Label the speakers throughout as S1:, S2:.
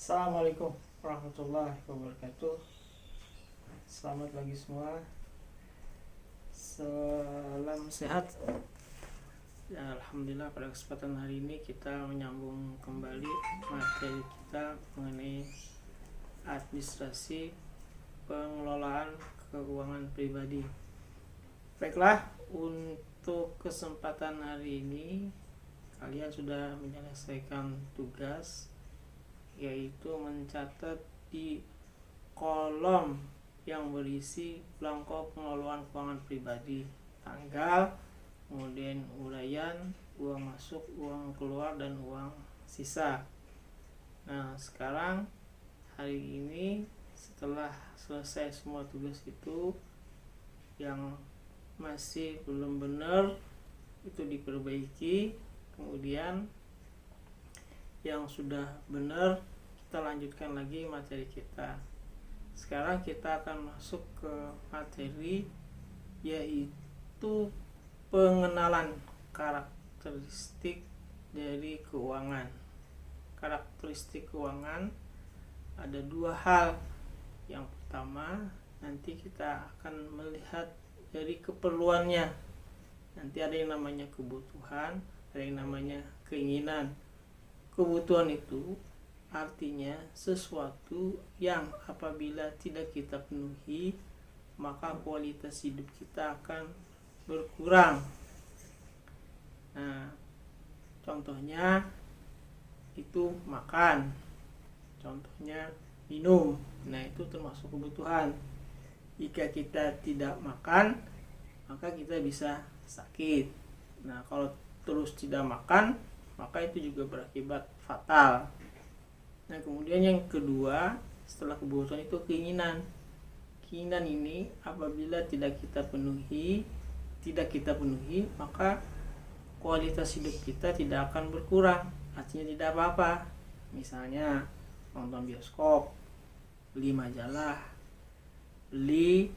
S1: Assalamualaikum warahmatullahi wabarakatuh. Selamat pagi semua. Salam sehat. Ya, alhamdulillah pada kesempatan hari ini kita menyambung kembali materi kita mengenai administrasi pengelolaan keuangan pribadi. Baiklah, untuk kesempatan hari ini kalian sudah menyelesaikan tugas, yaitu mencatat di kolom yang berisi belangko pengelolaan keuangan pribadi, tanggal, kemudian uraian, uang masuk, uang keluar, dan uang sisa. Nah, sekarang hari ini setelah selesai semua tugas itu, yang masih belum benar itu diperbaiki, kemudian yang sudah benar kita lanjutkan lagi materi kita. Sekarang kita akan masuk ke materi, yaitu pengenalan karakteristik dari keuangan. Karakteristik keuangan ada dua hal. Yang pertama, nanti kita akan melihat dari keperluannya. Nanti ada yang namanya kebutuhan, ada yang namanya keinginan. Kebutuhan itu artinya sesuatu yang apabila tidak kita penuhi, maka kualitas hidup kita akan berkurang. Nah, contohnya itu makan, contohnya minum. Nah, itu termasuk kebutuhan. Jika kita tidak makan, maka kita bisa sakit. Nah, kalau terus tidak makan, maka itu juga berakibat fatal. Nah, kemudian yang kedua, setelah kebutuhan itu keinginan. Keinginan ini apabila tidak kita penuhi, maka kualitas hidup kita tidak akan berkurang. Artinya tidak apa-apa. Misalnya nonton bioskop, beli majalah, beli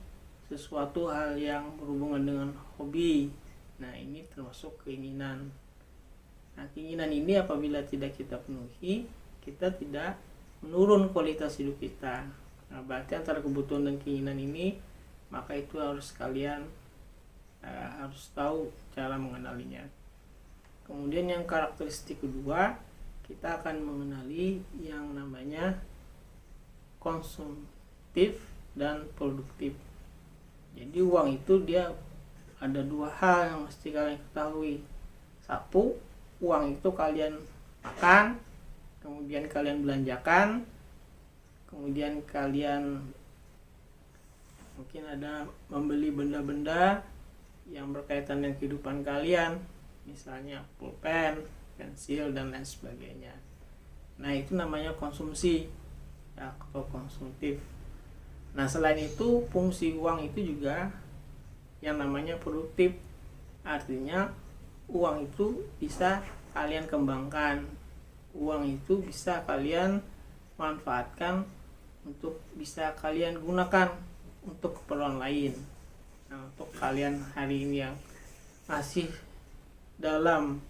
S1: sesuatu hal yang berhubungan dengan hobi. Nah, ini termasuk keinginan. Nah, keinginan ini apabila tidak kita penuhi, kita tidak menurun kualitas hidup kita. Nah, berarti antara kebutuhan dan keinginan ini, maka itu harus kalian harus tahu cara mengenalinya. Kemudian yang karakteristik kedua, kita akan mengenali yang namanya konsumtif dan produktif. Jadi uang itu dia ada dua hal yang mesti kalian ketahui. Satu, uang itu kalian makan, kemudian kalian belanjakan, kemudian kalian mungkin ada membeli benda-benda yang berkaitan dengan kehidupan kalian, misalnya pulpen, pensil, dan lain sebagainya. Nah, itu namanya konsumsi ya, atau konsumtif. Nah, selain itu fungsi uang itu juga yang namanya produktif. Artinya uang itu bisa kalian kembangkan, uang itu bisa kalian manfaatkan untuk bisa kalian gunakan untuk keperluan lain. Nah, untuk kalian hari ini yang masih dalam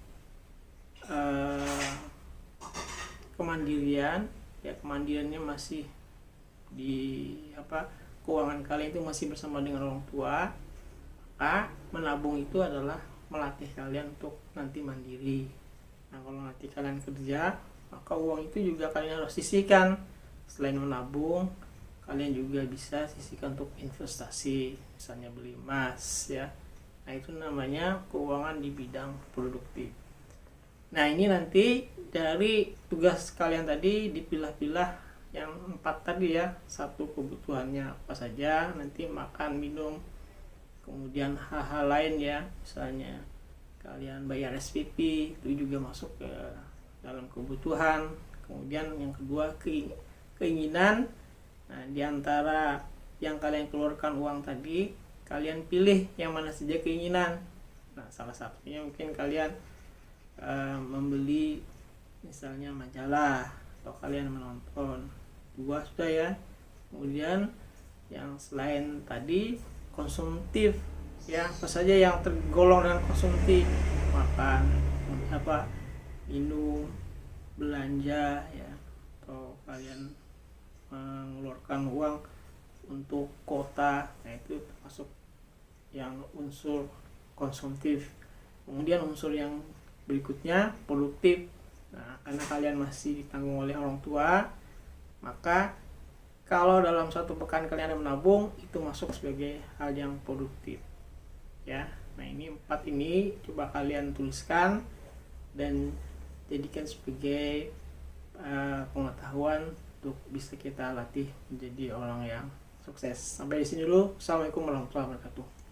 S1: kemandirian, ya kemandiriannya masih di keuangan kalian itu masih bersama dengan orang tua, maka menabung itu adalah melatih kalian untuk nanti mandiri. Nah, kalau nanti kalian kerja, maka uang itu juga kalian harus sisihkan. Selain menabung, kalian juga bisa sisihkan untuk investasi, misalnya beli emas ya. Nah, itu namanya keuangan di bidang produktif. Nah, ini nanti dari tugas kalian tadi dipilah-pilah yang 4 tadi ya. Satu, kebutuhannya apa saja, nanti makan, minum, kemudian hal-hal lain ya, misalnya kalian bayar SPP, itu juga masuk ke dalam kebutuhan. Kemudian yang kedua, keinginan. Nah, diantara yang kalian keluarkan uang tadi, kalian pilih yang mana saja keinginan. Nah, salah satunya mungkin kalian membeli misalnya majalah, atau kalian menonton. 2 sudah ya. Kemudian yang selain tadi konsumtif ya, apa saja yang tergolong dengan konsumtif, makan, minum, belanja ya, atau kalian mengeluarkan uang untuk kota, nah itu termasuk yang unsur konsumtif. Kemudian unsur yang berikutnya produktif. Nah, karena kalian masih ditanggung oleh orang tua, maka kalau dalam satu pekan kalian ada menabung, itu masuk sebagai hal yang produktif ya. Nah, ini 4 ini coba kalian tuliskan dan jadikan sebagai pengetahuan untuk bisa kita latih menjadi orang yang sukses. Sampai di sini dulu. Assalamualaikum warahmatullahi wabarakatuh.